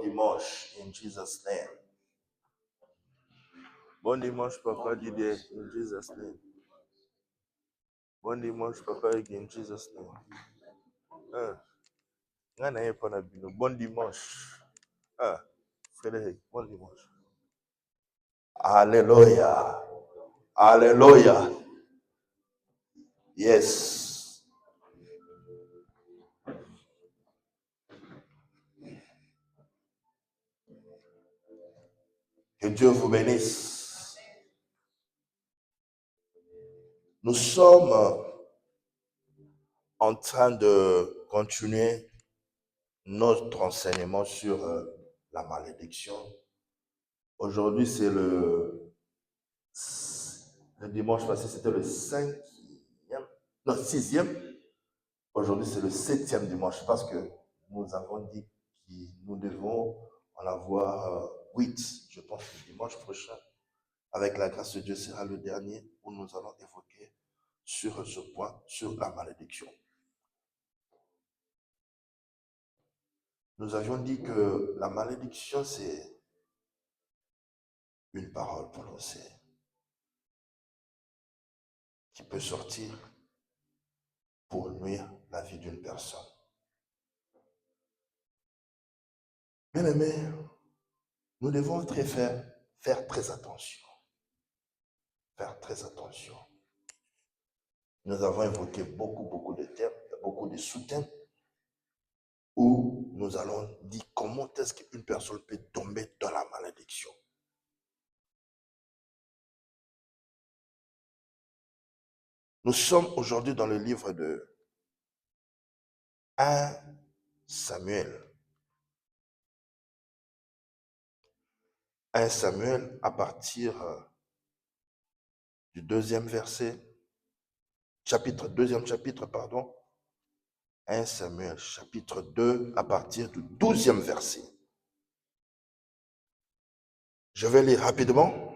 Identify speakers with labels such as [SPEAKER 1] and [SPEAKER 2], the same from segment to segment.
[SPEAKER 1] dimanche, in Jesus' name. Bon dimanche, Papa Didier, in Jesus' name. Bon dimanche, Papa, in Jesus' name. Bon dimanche. Frédéric, bon dimanche. Alléluia. Alléluia. Yes. Que Dieu vous bénisse. Nous sommes en train de continuer notre enseignement sur la malédiction. Aujourd'hui, c'est le dimanche passé, c'était le 6e. Aujourd'hui, c'est le 7e dimanche parce que nous avons dit que nous devons en avoir 8. Je pense que le dimanche prochain, avec la grâce de Dieu, sera le dernier où nous allons évoquer sur ce point, sur la malédiction. Nous avions dit que la malédiction, c'est une parole prononcée qui peut sortir pour nuire la vie d'une personne. Bien aimé, nous devons faire très attention. Faire très attention. Nous avons évoqué beaucoup de termes, beaucoup de sous-thèmes, où nous allons dire comment est-ce qu'une personne peut tomber dans la malédiction. Nous sommes aujourd'hui dans le livre de 1 Samuel. 1 Samuel à partir du 2e verset, deuxième chapitre, 1 Samuel, chapitre 2, à partir du 12e verset. Je vais lire rapidement.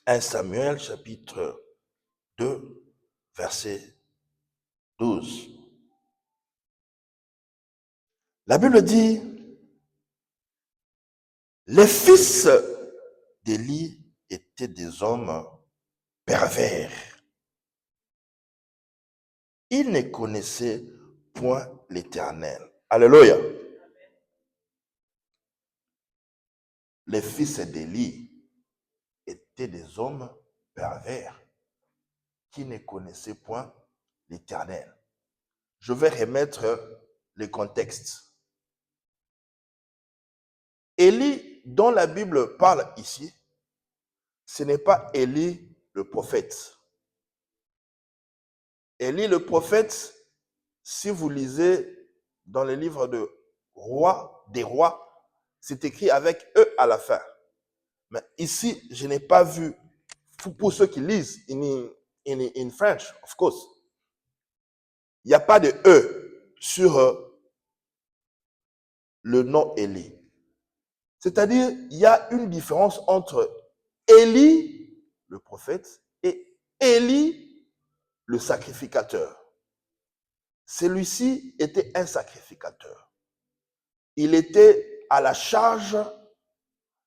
[SPEAKER 1] 1 Samuel, chapitre 2, verset 12. La Bible dit, les fils d'Élie étaient des hommes pervers. Ils ne connaissaient point l'Éternel. Alléluia. Les fils d'Élie étaient des hommes pervers qui ne connaissaient point l'Éternel. Je vais remettre le contexte. Élie, dont la Bible parle ici, ce n'est pas Élie le prophète. Élie le prophète, si vous lisez dans les livres de des rois, c'est écrit avec E à la fin. Mais ici, je n'ai pas vu, pour ceux qui lisent in French, of course, il n'y a pas de E sur le nom Élie. C'est-à-dire, il y a une différence entre Élie, le prophète, et Élie, le sacrificateur. Celui-ci était un sacrificateur. Il était à la charge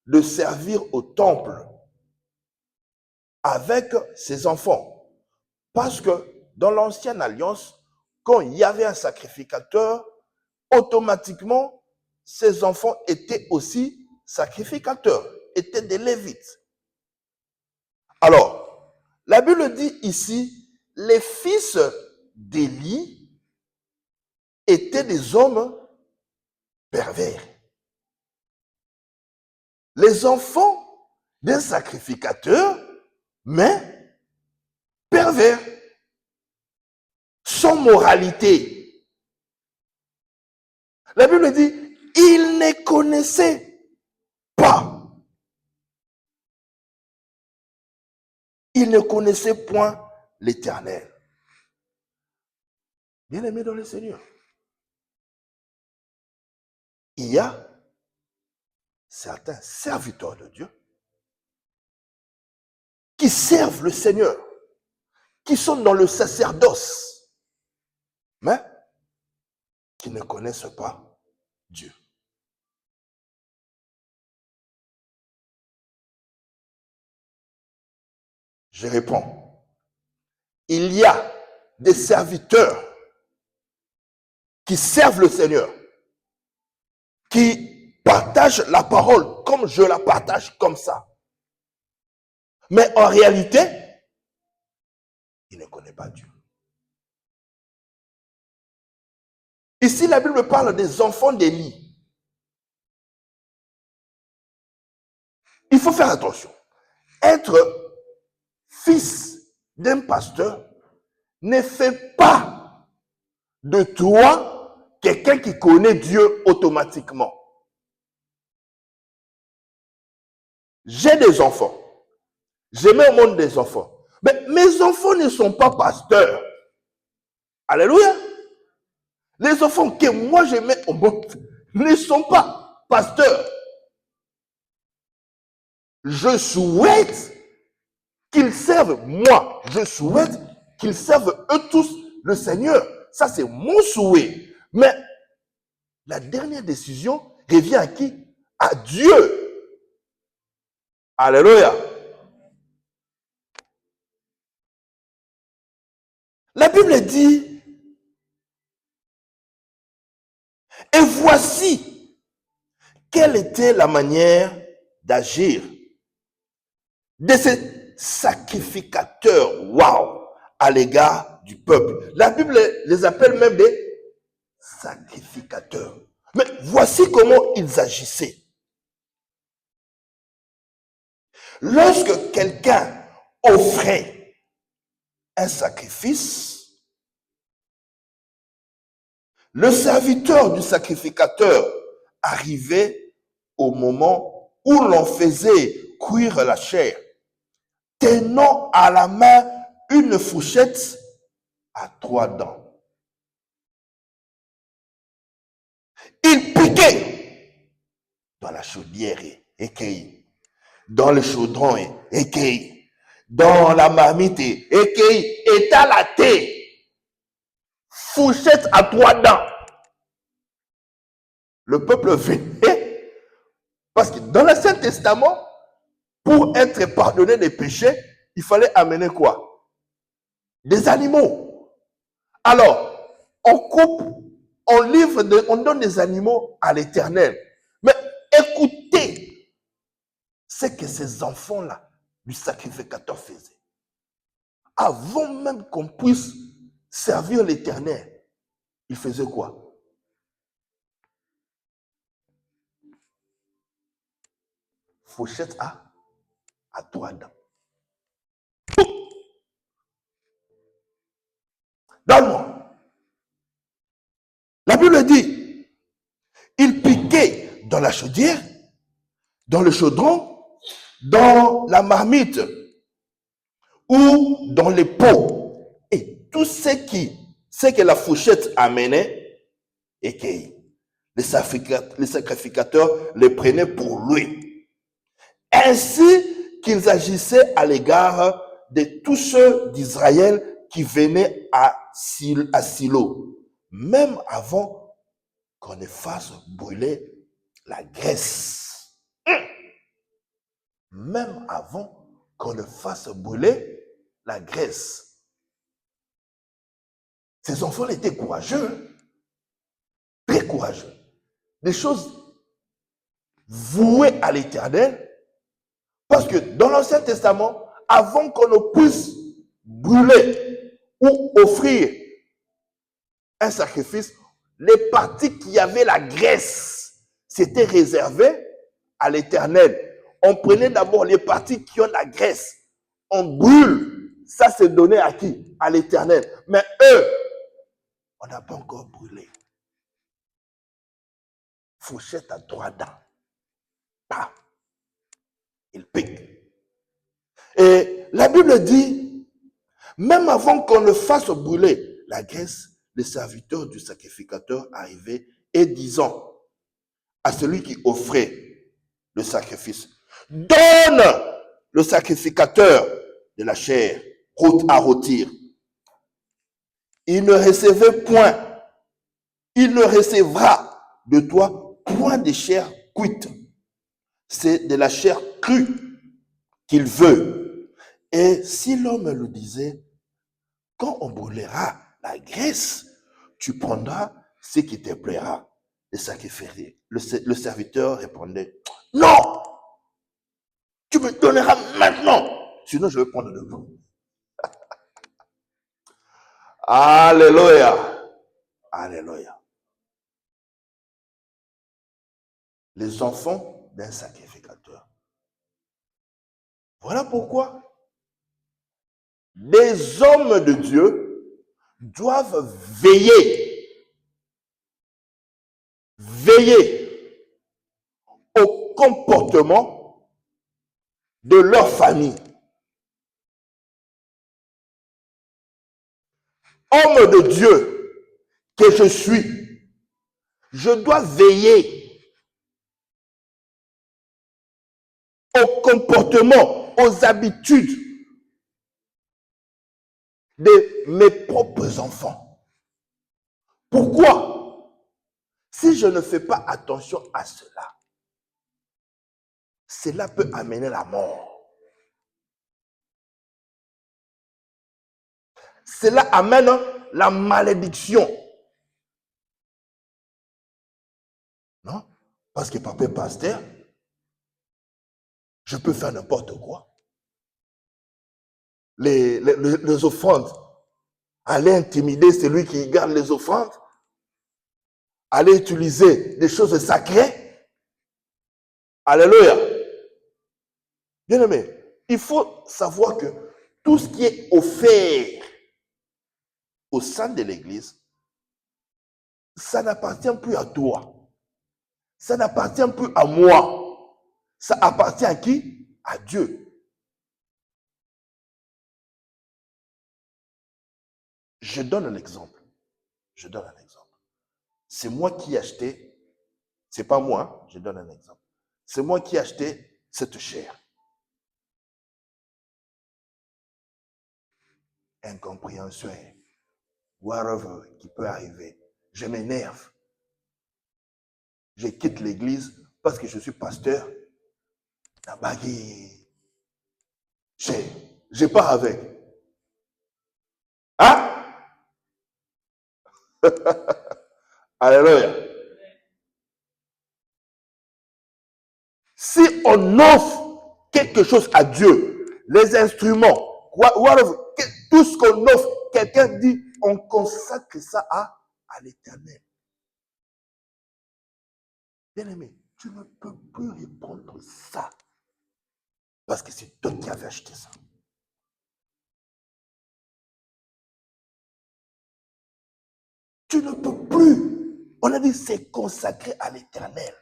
[SPEAKER 1] de servir au temple avec ses enfants. Parce que dans l'ancienne alliance, quand il y avait un sacrificateur, automatiquement, ses enfants étaient aussi sacrificateurs, étaient des Lévites. Alors, la Bible dit ici, les fils d'Élie étaient des hommes pervers. Les enfants d'un sacrificateur, mais pervers, sans moralité. La Bible dit, ils ne connaissaient pas. Ils ne connaissaient point l'Éternel. Bien-aimés dans le Seigneur, il y a certains serviteurs de Dieu qui servent le Seigneur, qui sont dans le sacerdoce, mais qui ne connaissent pas Dieu. Je réponds. Il y a des serviteurs qui servent le Seigneur, qui partagent la parole comme je la partage comme ça. Mais en réalité, il ne connaît pas Dieu. Ici, la Bible parle des enfants d'Élie. Il faut faire attention. Être fils d'un pasteur ne fait pas de toi quelqu'un qui connaît Dieu automatiquement. J'ai des enfants. Je mets au monde des enfants. Mais mes enfants ne sont pas pasteurs. Alléluia. Les enfants que moi je mets au monde ne sont pas pasteurs. Je souhaite qu'ils servent moi. Je souhaite qu'ils servent eux tous le Seigneur. Ça, c'est mon souhait. Mais la dernière décision revient à qui? À Dieu. Alléluia. La Bible dit, et voici quelle était la manière d'agir de ces sacrificateurs, waouh, à l'égard du peuple. La Bible les appelle même des sacrificateurs. Mais voici comment ils agissaient. Lorsque quelqu'un offrait un sacrifice, le serviteur du sacrificateur arrivait au moment où l'on faisait cuire la chair, tenant à la main une fourchette à 3 dents. Il piquait dans la chaudière écueillie, dans le chaudron écueilli, dans la marmite écueillie, étalaté, fourchette à 3 dents. Le peuple venait, parce que dans l'Ancien Testament, pour être pardonné des péchés, il fallait amener quoi? Des animaux. Alors, on coupe, on livre, on donne des animaux à l'Éternel. Mais écoutez ce que ces enfants-là du sacrificateur faisaient. Avant même qu'on puisse servir l'Éternel, ils faisaient quoi? Fourchette à 3 dents. Donne-moi. La Bible dit, il piquait dans la chaudière, dans le chaudron, dans la marmite ou dans les pots. Et tout ce que la fourchette amenait, écueilli. Les sacrificateurs les prenaient pour lui. Ainsi qu'ils agissaient à l'égard de tous ceux d'Israël qui venaient à Silo, même avant qu'on ne fasse brûler la graisse. Même avant qu'on ne fasse brûler la graisse. Ces enfants étaient courageux, très courageux. Des choses vouées à l'Éternel, parce que dans l'Ancien Testament, avant qu'on ne puisse brûler ou offrir un sacrifice, les parties qui avaient la graisse, c'était réservé à l'Éternel. On prenait d'abord les parties qui ont la graisse. On brûle. Ça, c'est donné à qui? À l'Éternel. Mais eux, on n'a pas encore brûlé. Fourchette à 3 dents. Paf. Il pique. Et la Bible dit, même avant qu'on ne fasse brûler la graisse, les serviteurs du sacrificateur arrivaient et disant à celui qui offrait le sacrifice, donne le sacrificateur de la chair à rôtir. Il ne recevait point, il ne recevra de toi point de chair cuite. C'est de la chair crue qu'il veut. Et si l'homme lui disait, quand on brûlera la graisse, tu prendras ce qui te plaira et sacrifieras. Le serviteur répondait, non, tu me donneras maintenant, sinon je vais prendre de vous. Alléluia. Alléluia. Les enfants d'un sacrificateur. Voilà pourquoi les hommes de Dieu doivent veiller au comportement de leur famille. Homme de Dieu que je suis, je dois veiller au comportement, aux habitudes de mes propres enfants. Pourquoi? Si je ne fais pas attention à cela, cela peut amener la mort. Cela amène la malédiction. Non? Parce que papa est pasteur, je peux faire n'importe quoi. Les offrandes, aller intimider celui qui garde les offrandes, aller utiliser des choses sacrées. Alléluia. Bien aimé, il faut savoir que tout ce qui est offert au sein de l'Église, ça n'appartient plus à toi. Ça n'appartient plus à moi. Ça appartient à qui? À Dieu. Je donne un exemple. C'est moi qui ai acheté, c'est pas moi, je donne un exemple. C'est moi qui ai acheté cette chair. Incompréhension, whatever qui peut arriver. Je m'énerve. Je quitte l'église parce que je suis pasteur. Je pars avec. Hein? Alléluia. Si on offre quelque chose à Dieu, les instruments, whatever, tout ce qu'on offre, quelqu'un dit, on consacre ça à l'Éternel. Bien-aimé, tu ne peux plus répondre ça. Parce que c'est toi qui avais acheté ça. Tu ne peux plus. On a dit c'est consacré à l'Éternel.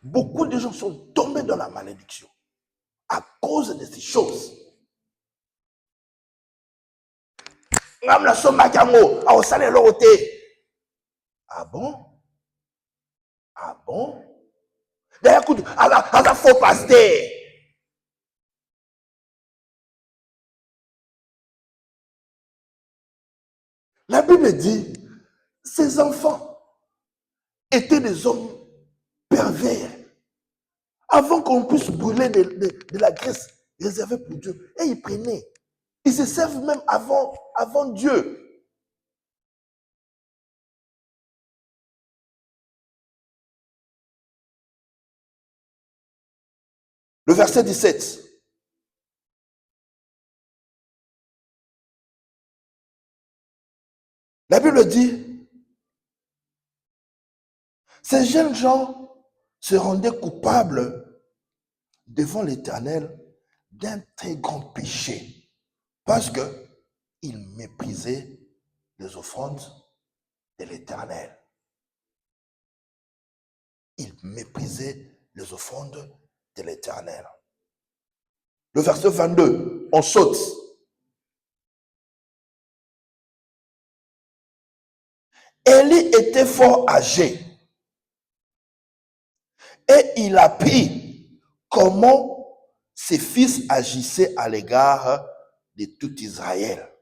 [SPEAKER 1] Beaucoup de gens sont tombés dans la malédiction à cause de ces choses. Ah bon? Ah bon? D'ailleurs, écoute, à la faux pasteur. La Bible dit, ces enfants étaient des hommes pervers. Avant qu'on puisse brûler de la graisse réservée pour Dieu. Et ils prenaient. Ils se servent même avant Dieu. Le verset 17. La Bible dit, ces jeunes gens se rendaient coupables devant l'Éternel d'un très grand péché parce qu'ils méprisaient les offrandes de l'Éternel. Ils méprisaient les offrandes de l'Éternel. Le verset 22, on saute. Élie était fort âgé et il apprit comment ses fils agissaient à l'égard de tout Israël.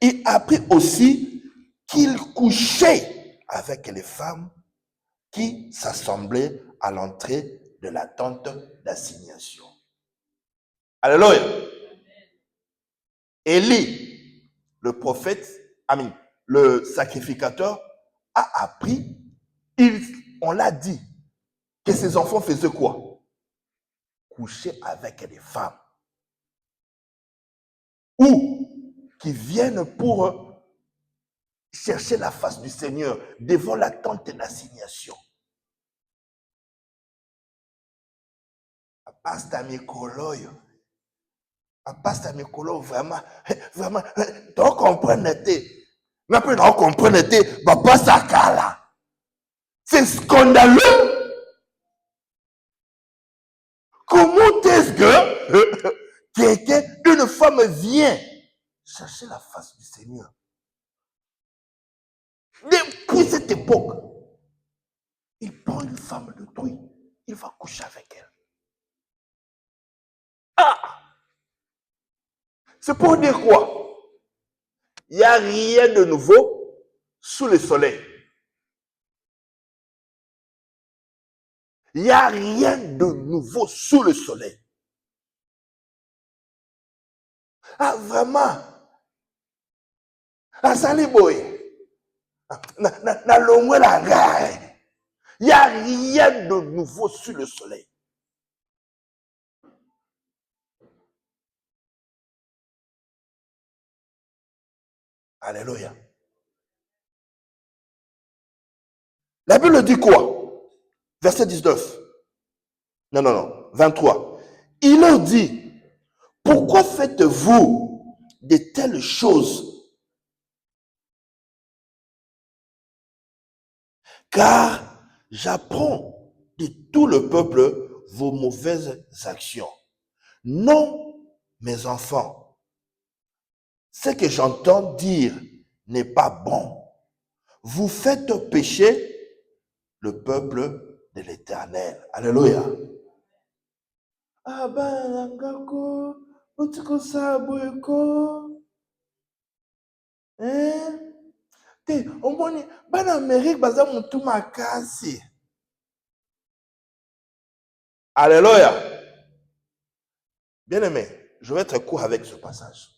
[SPEAKER 1] Il apprit aussi qu'il couchait avec les femmes qui s'assemblaient à l'entrée de la tente d'assignation. Alléluia. Élie, le prophète, le sacrificateur, a appris, on l'a dit, que ses enfants faisaient quoi? Coucher avec les femmes. Ou qui viennent pour chercher la face du Seigneur devant la tente d'assignation. Pasteur Mikoloyo. Pasteur Mikolo, vraiment, donc comprenez. Mais après, donc comprenez, papa Sakala. C'est scandaleux. Comment est-ce que une femme vient chercher la face du Seigneur? Depuis cette époque, il prend une femme de truie, il va coucher avec elle. C'est pour dire quoi? Il n'y a rien de nouveau sous le soleil. Il n'y a rien de nouveau sous le soleil. Vraiment. Saliboy. Na longwe la gare. Il n'y a rien de nouveau sous le soleil. Alléluia. La Bible dit quoi? Verset 19. Non. 23. Il leur dit, pourquoi faites-vous de telles choses? Car j'apprends de tout le peuple vos mauvaises actions. Non, mes enfants, ce que j'entends dire n'est pas bon. Vous faites pécher le peuple de l'Éternel. Alléluia. Alléluia. Bien-aimé, je vais être court avec ce passage.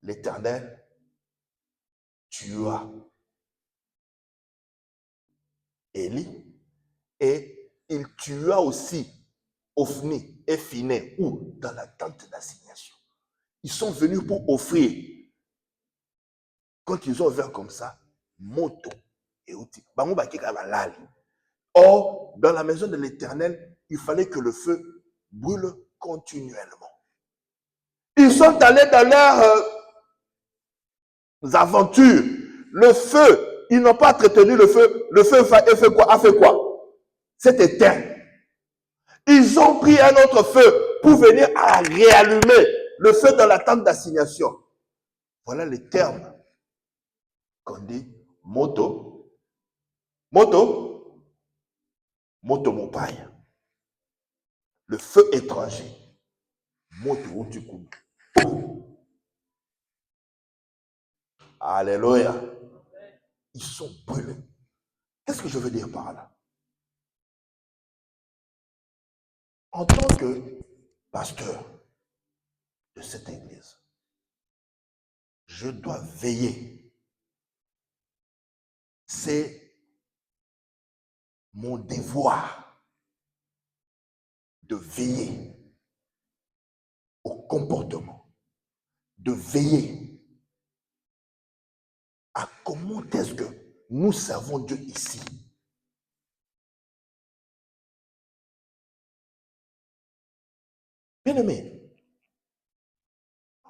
[SPEAKER 1] L'Éternel tua Élie et il tua aussi Ophni et Phiné, ou dans la tente d'assignation. Ils sont venus pour offrir. Quand ils ont ouvert comme ça, moto et outil. Or, dans la maison de l'Éternel, il fallait que le feu brûle continuellement. Ils sont allés dans leurs aventures. Le feu, ils n'ont pas entretenu le feu. Le feu a fait quoi? C'est éteint. Ils ont pris un autre feu pour venir à réallumer le feu dans la tente d'assignation. Voilà les termes qu'on dit moto mopaille. Le feu étranger. Moto du coup. Alléluia. Ils sont brûlés. Qu'est-ce que je veux dire par là? En tant que pasteur de cette église, je dois veiller. C'est mon devoir de veiller au comportement, de veiller à comment est-ce que nous servons Dieu ici. Bien-aimé,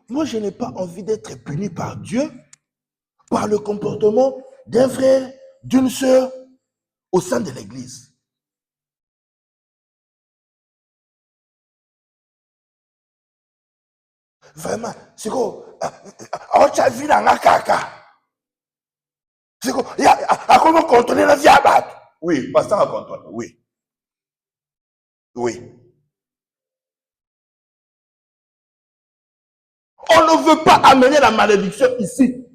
[SPEAKER 1] moi je n'ai pas envie d'être puni par Dieu par le comportement d'un frère, d'une sœur au sein de l'église. Vraiment, c'est quoi? Tu as vu dans la caca. C'est quoi? Comment contrôler la vie à battre? Oui, pasteur à contrôler, oui. Oui. On ne veut pas amener la malédiction ici.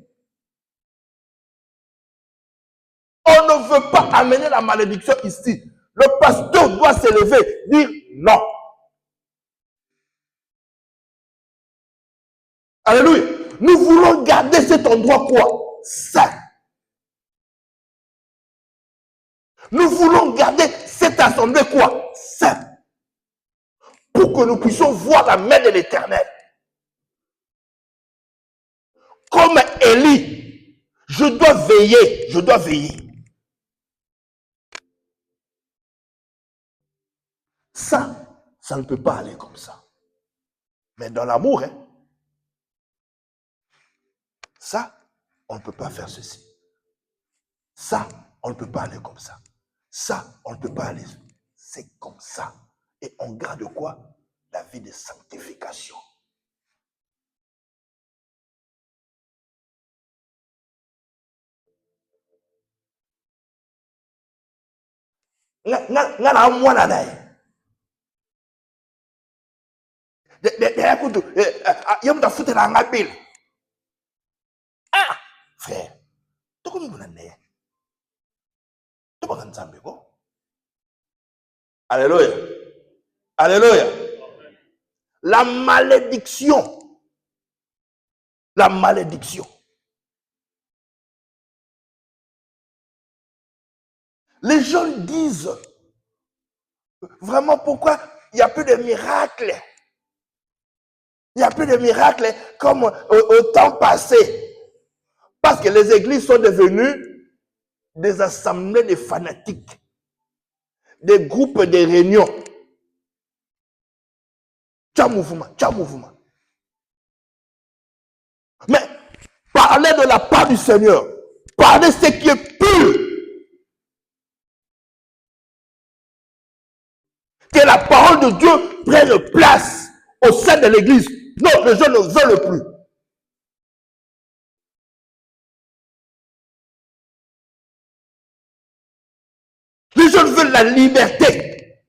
[SPEAKER 1] ne veut pas amener la malédiction ici. Le pasteur doit s'élever, dire non. Alléluia. Nous voulons garder cet endroit quoi? Saint. Nous voulons garder cette assemblée quoi? Saint. Pour que nous puissions voir la main de l'Éternel. Comme Élie, je dois veiller, je dois veiller. Ça ne peut pas aller comme ça. Mais dans l'amour, hein, ça, on ne peut pas faire ceci. Ça, on ne peut pas aller comme ça. Ça, on ne peut pas aller. C'est comme ça. Et on garde quoi? La vie de sanctification. Frère, alléluia. Alléluia. La malédiction. La malédiction. Les gens disent vraiment pourquoi il n'y a plus de miracles. Il n'y a plus de miracles comme au temps passé. Parce que les églises sont devenues des assemblées de fanatiques, des groupes de réunions. Tcha mouvement, tcha mouvement. Mais parlez de la part du Seigneur. Parlez de ce qui est pur. Que la parole de Dieu prenne place au sein de l'église. Non, les gens ne veulent plus. Les gens veulent la liberté.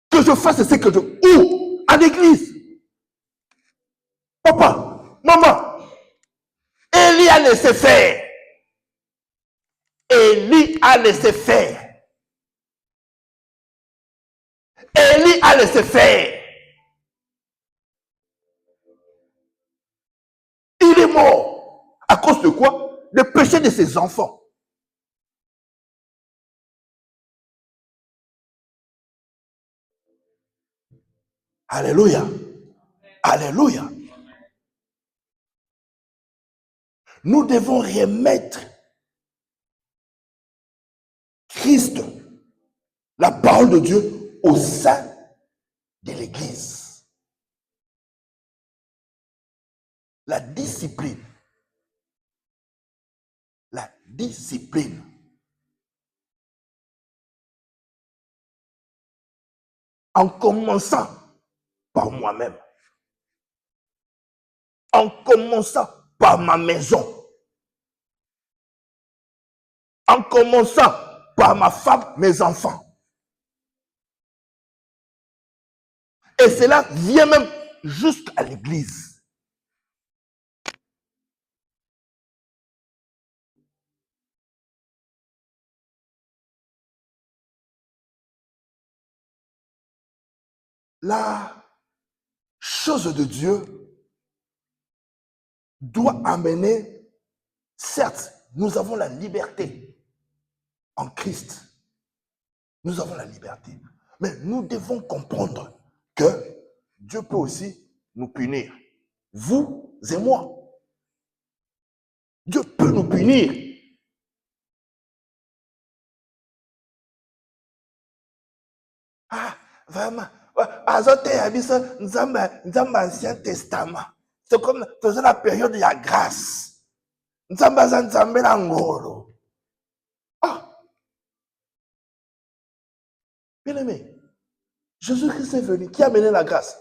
[SPEAKER 1] Que je fasse ce que je... Où? À l'église. Papa, maman, Élie a laissé faire. Élie a laissé faire. Élie a laissé faire. Il est mort. À cause de quoi? Le péché de ses enfants. Alléluia. Alléluia. Nous devons remettre Christ, la parole de Dieu, au sein de l'église. La discipline. La discipline. En commençant par moi-même. En commençant par ma maison. En commençant par ma femme, mes enfants. Et cela vient même jusqu'à l'église. La chose de Dieu doit amener, certes, nous avons la liberté en Christ. Nous avons la liberté. Mais nous devons comprendre que Dieu peut aussi nous punir. Vous et moi. Dieu peut nous punir. Ah, vraiment. Ancien Testament. C'est comme faisant la période de la grâce. Ah, bien aimé, Jésus-Christ est venu. Qui a mené la grâce?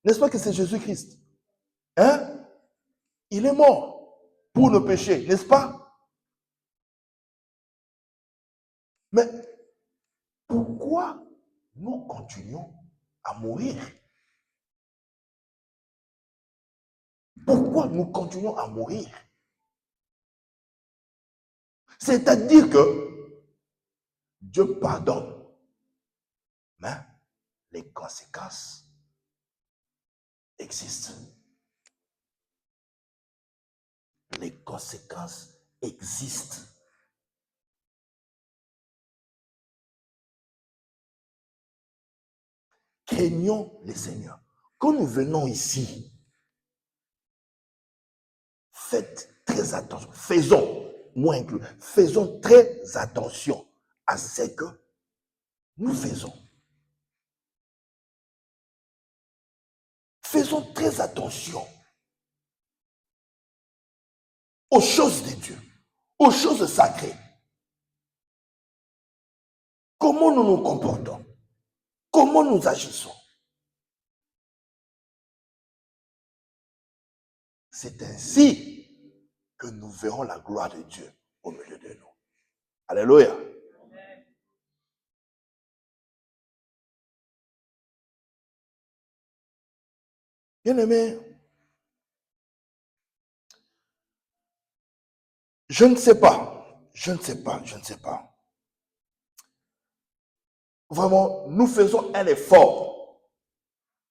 [SPEAKER 1] N'est-ce pas que c'est Jésus-Christ? Hein? Il est mort pour nos péchés, n'est-ce pas? Mais pourquoi nous continuons à mourir? Pourquoi nous continuons à mourir? C'est-à-dire que Dieu pardonne, mais les conséquences existent. Les conséquences existent. Craignons le Seigneur. Quand nous venons ici, faites très attention. Faisons, moi inclus, faisons très attention à ce que nous faisons. Faisons très attention aux choses de Dieu, aux choses sacrées. Comment nous nous comportons? Comment nous agissons? C'est ainsi que nous verrons la gloire de Dieu au milieu de nous. Alléluia. Bien-aimés, je ne sais pas. Vraiment, nous faisons un effort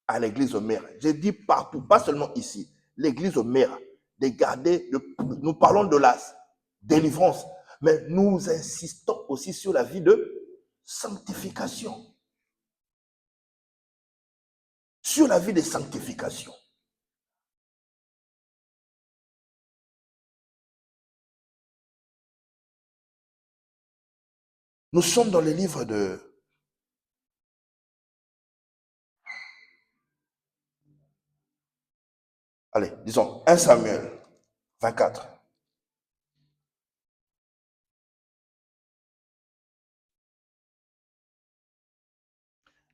[SPEAKER 1] à l'église au Mère. J'ai dit partout, pas seulement ici. L'église au Mère, de garder, nous parlons de la délivrance, mais nous insistons aussi sur la vie de sanctification. Sur la vie de sanctification. Nous sommes dans le livre de... Allez, disons 1 Samuel 24.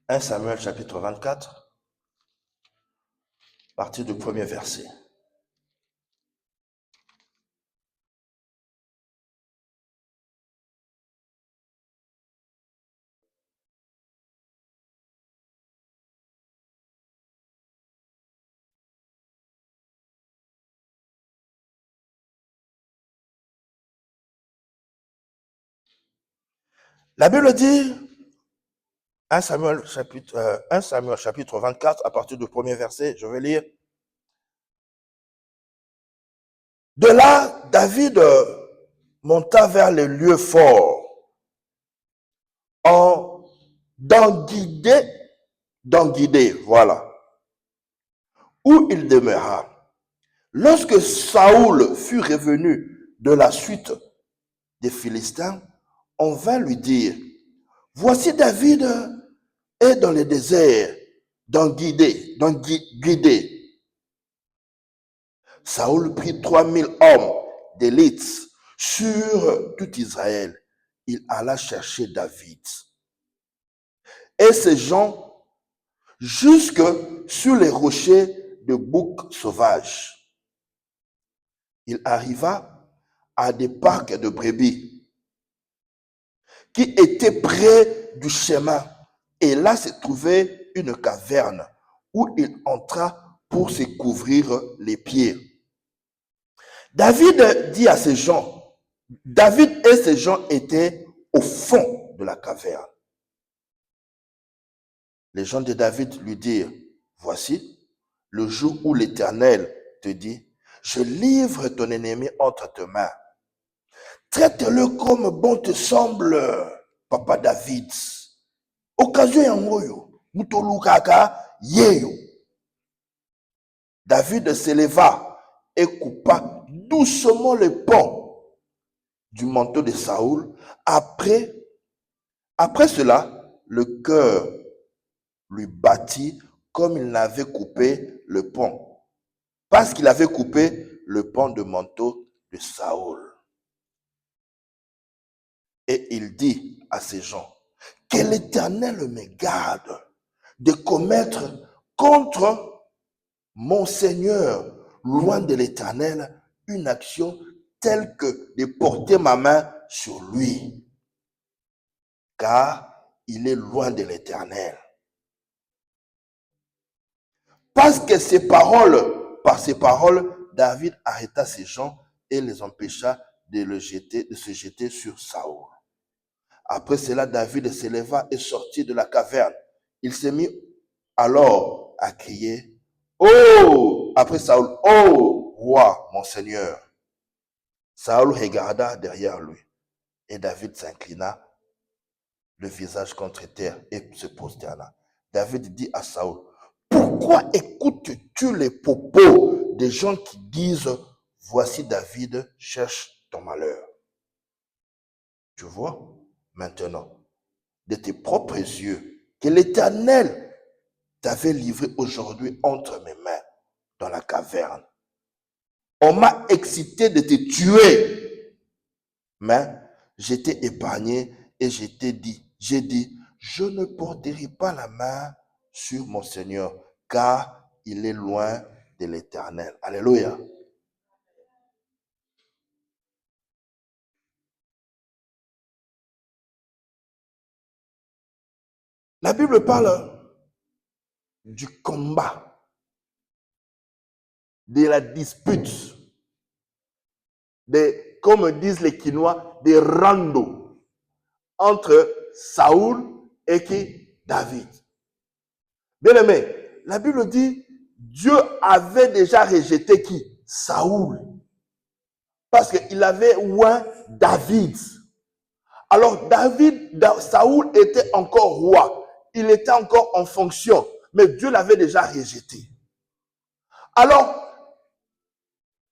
[SPEAKER 1] 1 Samuel chapitre 24, à partir du premier verset. La Bible dit, 1 Samuel chapitre 24, à partir du premier verset, je vais lire. De là, David monta vers les lieux forts, dans Guidée, voilà, où il demeura. Lorsque Saoul fut revenu de la suite des Philistins, on vint lui dire, voici David est dans le désert, dans Guidée. Saoul prit 3000 hommes d'élite sur tout Israël. Il alla chercher David. Et ces gens jusque sur les rochers de boucs sauvages. Il arriva à des parcs de brebis qui étaient près du chemin. Et là se trouvait une caverne où il entra pour se couvrir les pieds. David et ses gens étaient au fond de la caverne. Les gens de David lui dirent, voici, le jour où l'Éternel te dit, je livre ton ennemi entre tes mains. Traite-le comme bon te semble, papa David. Occasion yangoyo, mutolukaka yeyo. David s'éleva et coupa doucement le pont du manteau de Saoul. Après cela, le cœur lui battit comme il avait coupé le pont, parce qu'il avait coupé le pont de manteau de Saoul. Et il dit à ses gens, que l'Éternel me garde de commettre contre mon Seigneur, loin de l'Éternel, une action telle que de porter ma main sur lui, car il est loin de l'Éternel. Par ces paroles, David arrêta ses gens et les empêcha de se jeter sur Saül. Après cela, David se leva et sortit de la caverne. Il se mit alors à crier, « Oh !» Après Saül, « Oh, roi, mon Seigneur !» Saül regarda derrière lui et David s'inclina le visage contre terre et se prosterna. David dit à Saül, « Pourquoi écoutes-tu les propos des gens qui disent, voici David cherche ton malheur ?» Tu vois maintenant de tes propres yeux que l'Éternel t'avait livré aujourd'hui entre mes mains dans la caverne. On m'a excité de te tuer, mais j'étais épargné et j'ai dit, je ne porterai pas la main sur mon Seigneur, car il est loin de l'Éternel. Alléluia. La Bible parle du combat, de la dispute, comme disent les Quinois, des randos entre Saül et David. Bien aimé, la Bible dit, Dieu avait déjà rejeté qui? Saül. Parce qu'il avait oint David. Alors Saül était encore roi. Il était encore en fonction. Mais Dieu l'avait déjà rejeté. Alors,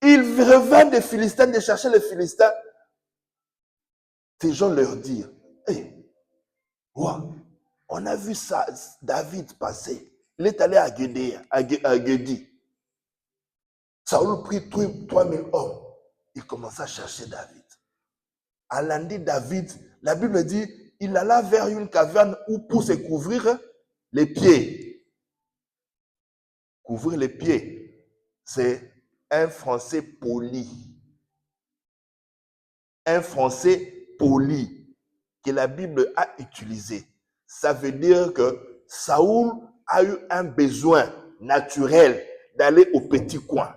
[SPEAKER 1] il revint des Philistins, de chercher les Philistins. Ces gens leur dirent, hey, roi, on a vu ça, David passer. Il est allé à Guédi. Saül prit 3000 hommes. Il commença à chercher David. À lundi, David, la Bible dit, il alla vers une caverne où pour se couvrir les pieds. Couvrir les pieds, c'est un français poli. Un français poli que la Bible a utilisé. Ça veut dire que Saül a eu un besoin naturel d'aller au petit coin.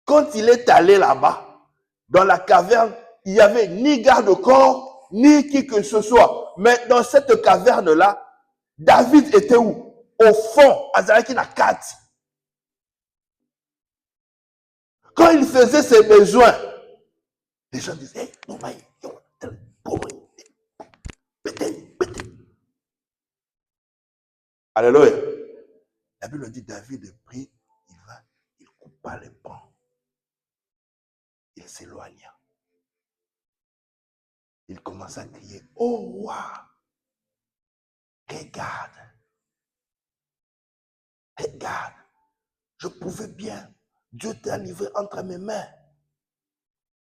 [SPEAKER 1] Quand il est allé là-bas, dans la caverne, il n'y avait ni garde-corps, ni qui que ce soit. Mais dans cette caverne-là, David était où? Au fond, Azaraki n'a 4. Quand il faisait ses besoins, les gens disaient, hey, non, mais, pété. Alléluia. La Bible dit, David prit, il coupa les pans. Il s'éloigna. Il commença à crier, oh roi, regarde, je pouvais bien, Dieu t'a livré entre mes mains.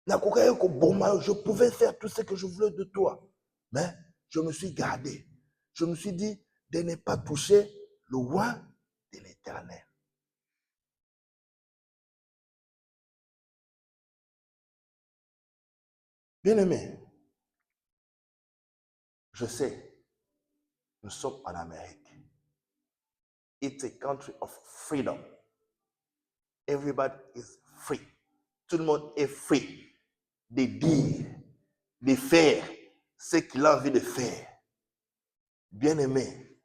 [SPEAKER 1] Je pouvais faire tout ce que je voulais de toi. Mais je me suis gardé. Je me suis dit de ne pas toucher le roi de l'Éternel. Bien-aimé, je sais, nous sommes en Amérique. It's a country of freedom. Everybody is free. Tout le monde est free de dire, de faire ce qu'il a envie de faire. Bien-aimé,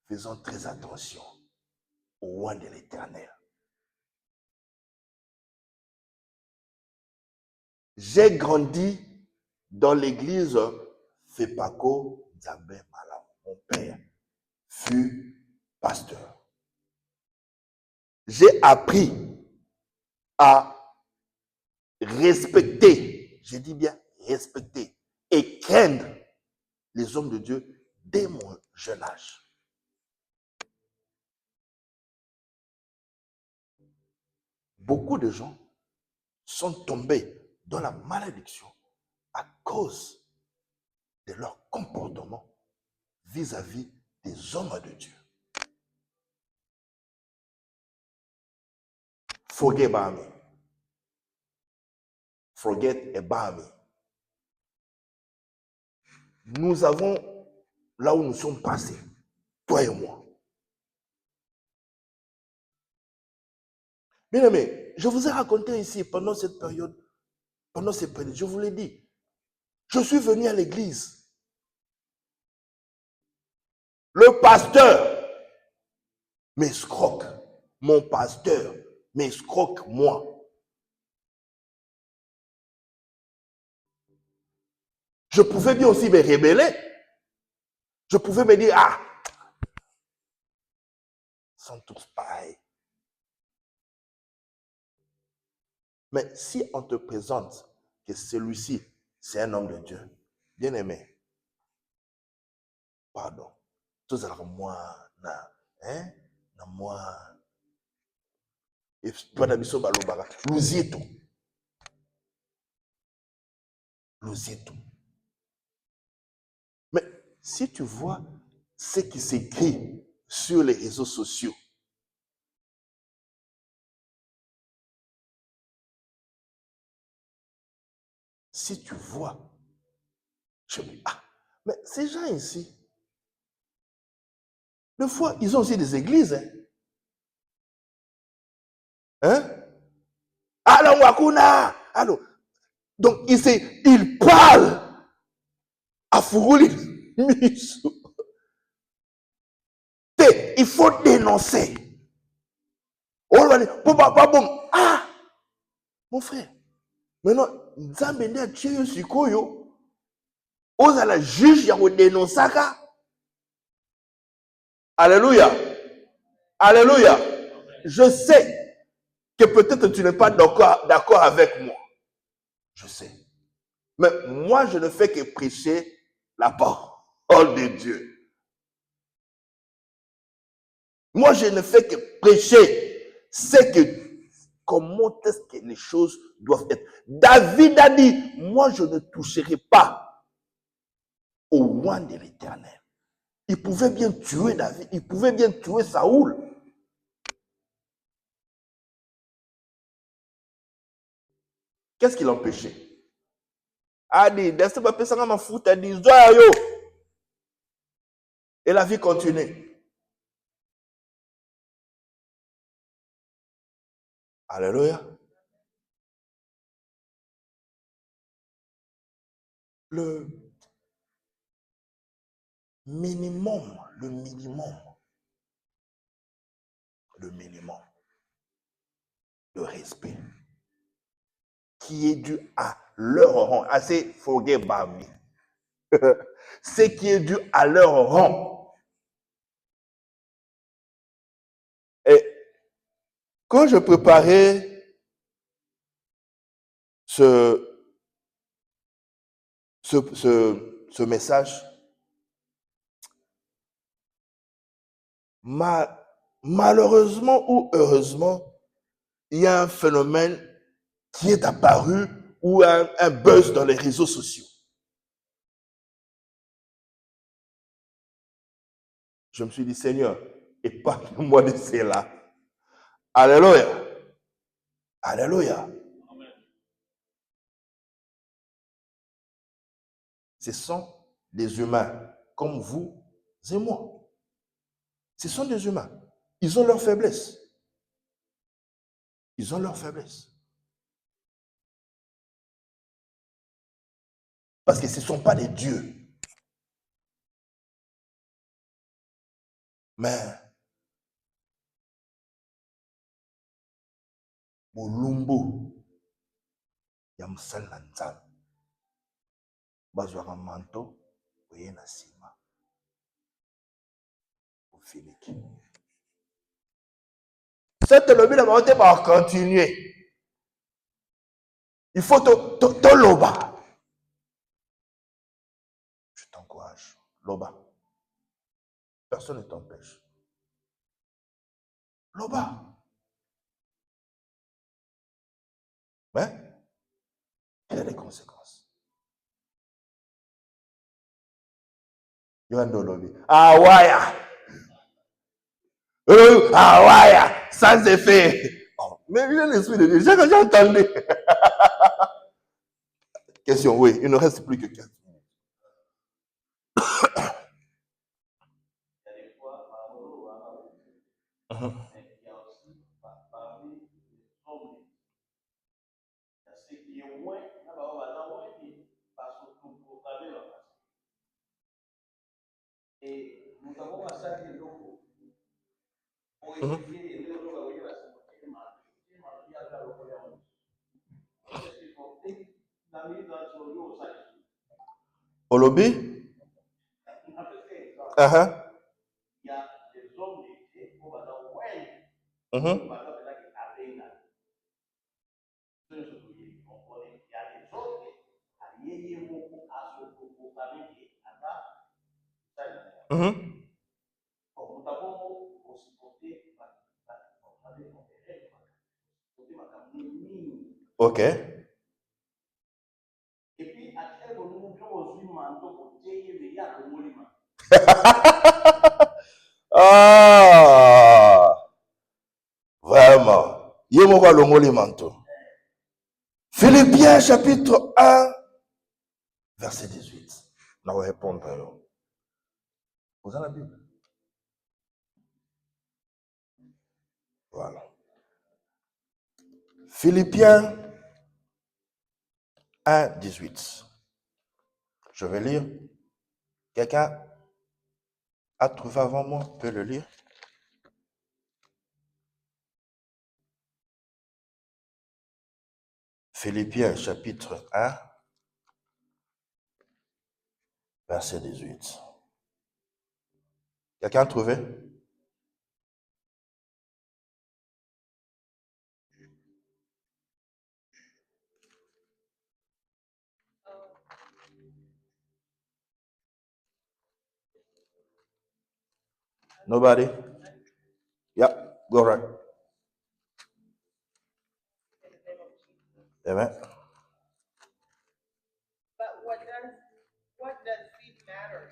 [SPEAKER 1] faisons très attention au roi de l'Éternel. J'ai grandi dans l'église Fepako Nzambe Malam. Mon père fut pasteur. J'ai appris à respecter, je dis bien respecter, et craindre les hommes de Dieu dès mon jeune âge. Beaucoup de gens sont tombés dans la malédiction à cause de leur comportement vis-à-vis des hommes de Dieu. Forget about me. Forget about me. Nous avons là où nous sommes passés, toi et moi. Bien aimé, je vous ai raconté ici pendant cette période Pendant ces périodes, je vous l'ai dit, je suis venu à l'église. Le pasteur m'escroque. Mon pasteur m'escroque moi. Je pouvais bien aussi me rébeller. Je pouvais me dire, ah, ils sont tous pareils. Mais si on te présente que celui-ci, c'est un homme de Dieu, bien aimé, pardon, tous alors moi, hein, moi, et toi d'habitude, l'ouzito. Mais si tu vois ce qui s'écrit sur les réseaux sociaux, si tu vois, je me dis, ah, mais ces gens ici, des fois, ils ont aussi des églises. Hein? Alors, Wakuna! Alors, donc, ils parlent à Fourouli. Il faut dénoncer. Ah, mon frère, maintenant, Nzambende a tué Sikoyo. Ose à la juge, il y a dénoncé. Alléluia. Alléluia. Je sais que peut-être tu n'es pas d'accord avec moi. Je sais. Mais moi, je ne fais que prêcher la parole de Dieu. Moi, je ne fais que prêcher. C'est que comment est-ce que les choses doivent être. David a dit, moi, je ne toucherai pas au roi de l'Éternel. Il pouvait bien tuer David, il pouvait bien tuer Saoul. Qu'est-ce qui l'empêchait? A dit, et la vie continue. Alléluia. Le minimum de respect qui est dû à leur rang. Assez forget Barbie. Ce qui est dû à leur rang. Et quand je préparais ce message, malheureusement ou heureusement, il y a un phénomène qui est apparu ou un buzz dans les réseaux sociaux. Je me suis dit, Seigneur, épargne-moi de cela. Alléluia. Alléluia. Ce sont des humains comme vous et moi. Ce sont des humains. Ils ont leurs faiblesses. Ils ont leurs faiblesses. Parce que ce ne sont pas des dieux. Mais Bolumbo, Yamsal Nanzal, Bazwara Manto, Oyena Sima, Ophélique. Cette lobby la volonté va continuer. Il faut te loba. Je t'encourage. Loba. Personne ne t'empêche. Loba. Mais il y a des conséquences. Yolando lobby. Ah ouais. Sans effet. Oh, mais il y a l'esprit de Dieu. J'ai entendu. Question, oui. Il ne reste plus que 4 minutes. Mhm. Olobi? Uh-huh. Mhm. Mhm. Ok. Ah, vraiment. Yemoko longoli manto. Philippiens chapitre 1, verset 18. On va répondre. Vous avez la Bible? Voilà. Philippiens 1, 18. Je vais lire. Quelqu'un a trouvé avant moi peut le lire? Philippiens chapitre 1, verset 18. Quelqu'un a trouvé? Nobody? Yeah, go right. Amen.
[SPEAKER 2] But what does it matter?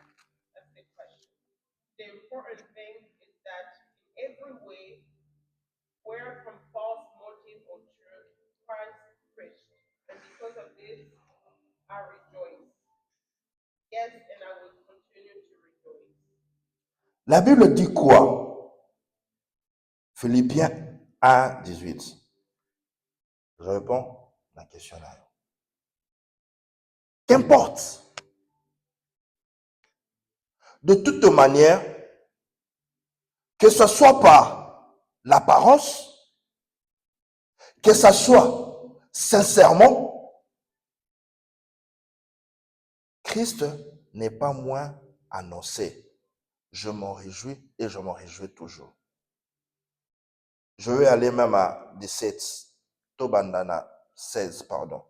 [SPEAKER 2] That's the question. The important thing is that in every way, where from false motive or truth, Christ preached. And because of this, I rejoice. Yes, and I will continue to rejoice.
[SPEAKER 1] La Bible dit quoi? Philippiens 1, 18. Je réponds à la question là. Qu'importe. De toute manière, que ce soit par l'apparence, que ce soit sincèrement, Christ n'est pas moins annoncé. Je m'en réjouis et je m'en réjouis toujours. Je vais aller même à 17, Tobandana 16, pardon.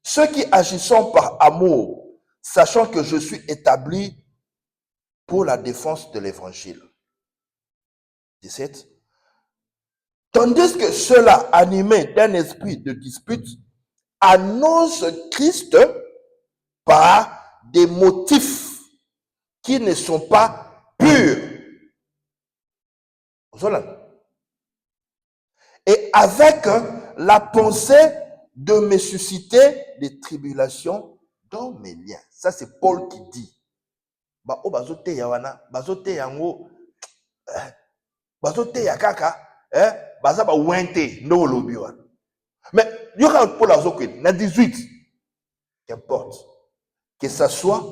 [SPEAKER 1] Ceux qui agissons par amour, sachant que je suis établi pour la défense de l'évangile. 17. Tandis que ceux-là, animés d'un esprit de dispute, annoncent Christ par des motifs qui ne sont pas purs. Et avec la pensée de me susciter des tribulations dans mes liens. Ça, c'est Paul qui dit. Ba o bazote ya wana, bazote yango, bazote ya kaka, baza ba wente no lobi wana. Mais yoka Paul azokwe na 18. Qu'importe que ça soit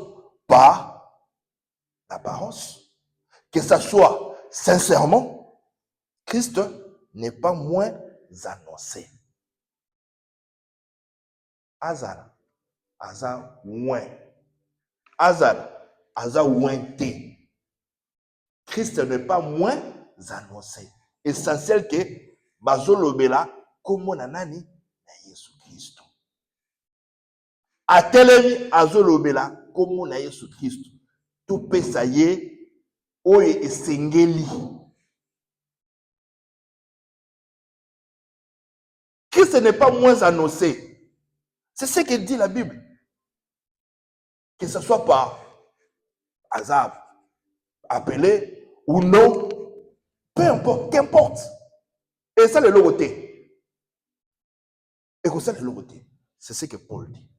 [SPEAKER 1] par l'apparence, que ça soit sincèrement, Christ n'est pas moins annoncé. Azar, azar moins. Azar, azar ouinté. Christ n'est pas moins annoncé. Essentiel que bazolobela comme nanani na Yesu Christ. Atelemi azolobela comme na Yesu Christ. Tout pesa ye oye esengeli. Christ n'est pas moins annoncé. C'est ce que dit la Bible. Que ce soit par hasard, appelé ou non, peu importe, qu'importe. Et ça, le logoté. Et que ça, le logoté. C'est ce que Paul dit.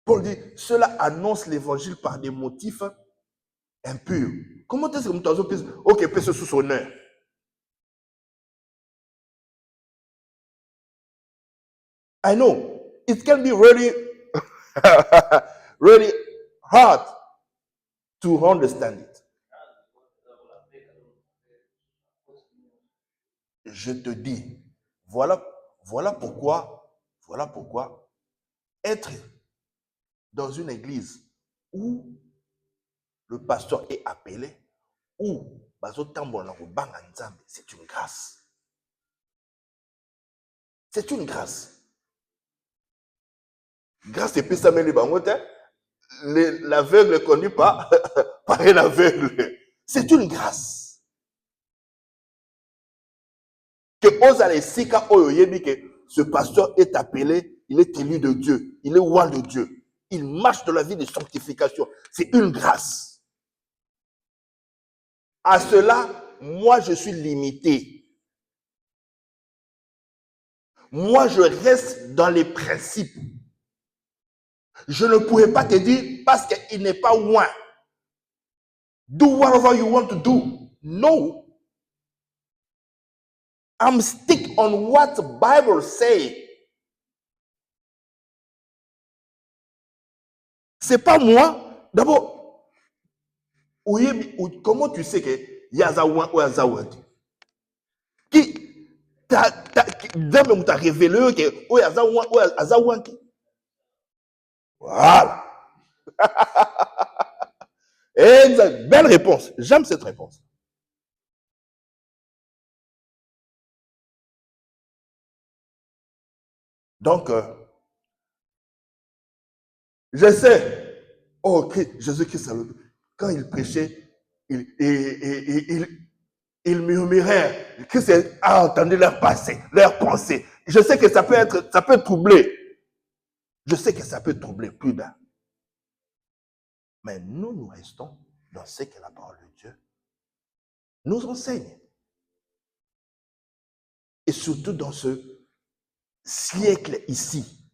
[SPEAKER 1] Paul dit, cela annonce l'évangile par des motifs impurs. Comment est-ce que nous avons dit, ok, peut se sous son heure. I know, it can be really, really hard to understand it. je te dis, voilà pourquoi être dans une église où le pasteur est appelé, où c'est une grâce. C'est une grâce. Grâce et puis ça met les bangotes, l'aveugle est connu par l'aveugle. C'est une grâce. Que ce pasteur est appelé, il est élu de Dieu, il est roi de Dieu. Il marche dans la vie de sanctification. C'est une grâce. À cela, moi, je suis limité. Moi, je reste dans les principes. Je ne pourrais pas te dire parce qu'il n'est pas loin. Do whatever you want to do. No. I'm stick on what the Bible say. C'est pas moi. D'abord, comment tu sais que Yazawan ou Yazawad qui t'a révélé que ou Yazawan ou Yazawan. Voilà. Exact. Belle réponse. J'aime cette réponse. Donc, je sais, oh, Jésus-Christ, quand il prêchait, il murmurait, Christ a entendu leur passé, leur pensée. Je sais que ça peut troubler. Je sais que ça peut troubler plus d'un. Mais nous restons dans ce que la parole de Dieu nous enseigne. Et surtout dans ce siècle ici.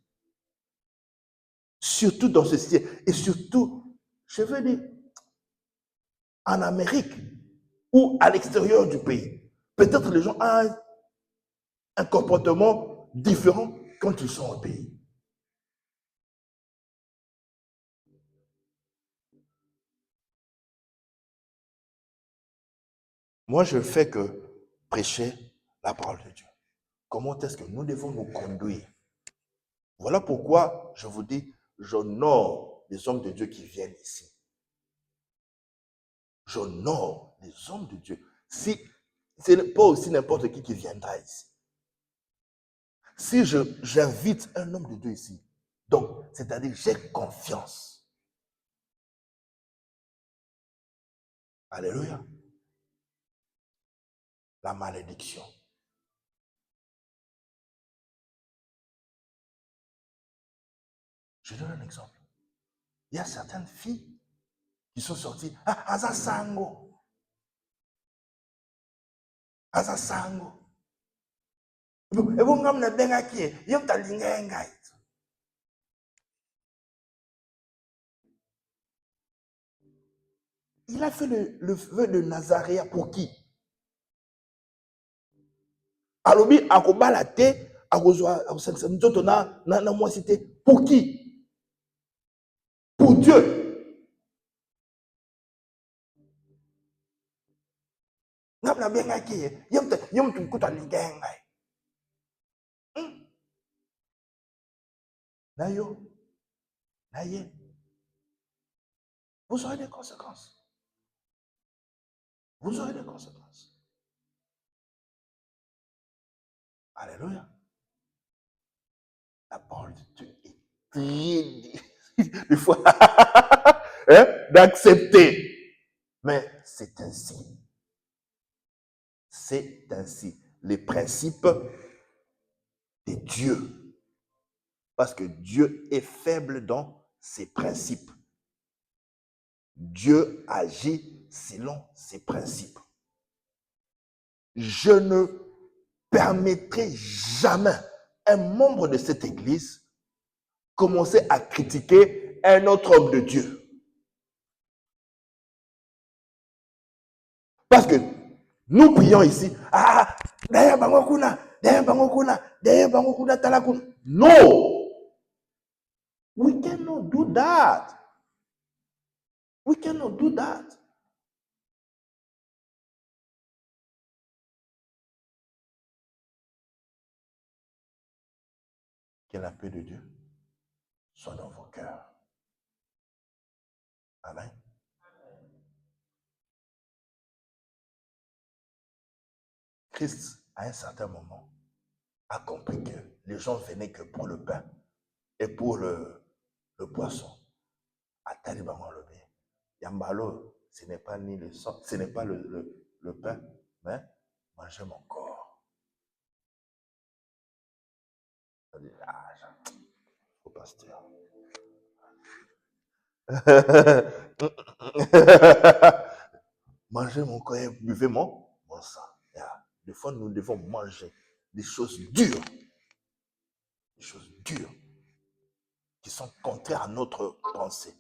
[SPEAKER 1] Surtout dans ce siècle. Et surtout, je veux dire, en Amérique ou à l'extérieur du pays. Peut-être les gens ont un comportement différent quand ils sont au pays. Moi, je fais que prêcher la parole de Dieu. Comment est-ce que nous devons nous conduire? Voilà pourquoi je vous dis, j'honore les hommes de Dieu qui viennent ici. J'honore les hommes de Dieu. Si ce n'est pas aussi n'importe qui viendra ici. Si j'invite un homme de Dieu ici, donc, c'est-à-dire j'ai confiance. Alléluia. La malédiction. Je donne un exemple. Il y a certaines filles qui sont sorties. Ah, Azasango. Azasango. Il a fait le feu de Nazaréa pour qui? Alobi akobala te akozwa nzoto na mwasi te. Pour qui? Pour Dieu. Ngabla benga ki yem tumkuta lingenga. Nayo. Naye. Vous aurez des conséquences. Vous aurez des conséquences. Alléluia. La parole de Dieu est très des fois hein, d'accepter. Mais c'est ainsi. C'est ainsi. Les principes de Dieu. Parce que Dieu est faible dans ses principes. Dieu agit selon ses principes. Je ne permettrai jamais un membre de cette église commencer à critiquer un autre homme de Dieu. Parce que nous prions ici, ah, derrière Bangokuna, derrière Bangokuna, derrière Bangokuna, Talakuna. No! We cannot do that. We cannot do that. Que la paix de Dieu soit dans vos cœurs. Amen. Christ, à un certain moment, a compris que les gens venaient que pour le pain et pour le poisson. À Taliban, le bien. Yambalo, ce n'est pas ni le sang, ce n'est pas le pain, mais manger mon corps. Ça dit, faut pasteur. Mangez mon corps et buvez mon sang. Des fois, nous devons manger des choses dures. Des choses dures qui sont contraires à notre pensée.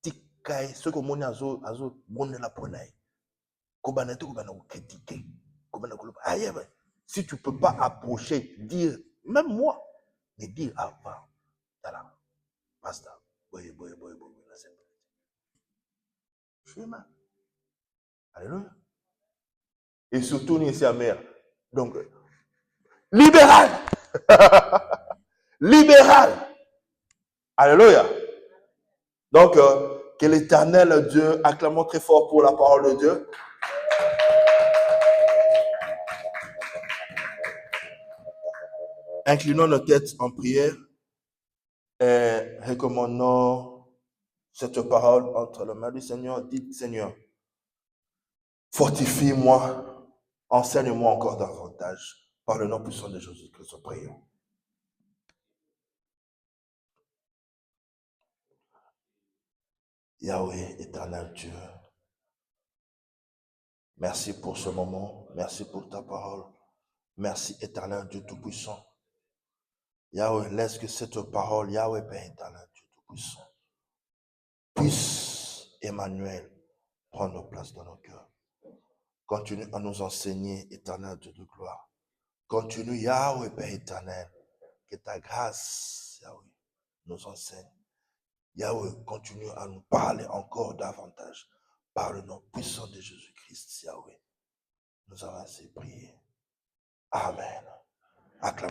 [SPEAKER 1] Tikai, ce que mon azo bonne la ponaille. Kobaneto kobana ko critiquer. Kobana ko si tu peux pas approcher, dire, même moi, mais dire avant, voilà, pasteur, boy, je suis mal. Alléluia. Et surtout, ici à mère. Donc, libéral. Libéral. Alléluia. Donc, que l'Éternel Dieu, acclamons très fort pour la parole de Dieu. Inclinons nos têtes en prière et recommandons cette parole entre les mains du Seigneur. Dites, Seigneur, fortifie-moi, enseigne-moi encore davantage par le nom puissant de Jésus-Christ. Prions. Yahweh, éternel Dieu, merci pour ce moment, merci pour ta parole. Merci, éternel Dieu Tout-Puissant. Yahweh, laisse que cette parole, Yahweh, Père éternel Dieu Tout-Puissant, puisse, Emmanuel, prendre place dans nos cœurs. Continue à nous enseigner, éternel Dieu de gloire. Continue, Yahweh, Père éternel, que ta grâce, Yahweh, nous enseigne. Yahweh, continue à nous parler encore davantage par le nom puissant de Jésus-Christ, Yahweh. Nous avons assez prié. Amen. Acclamons.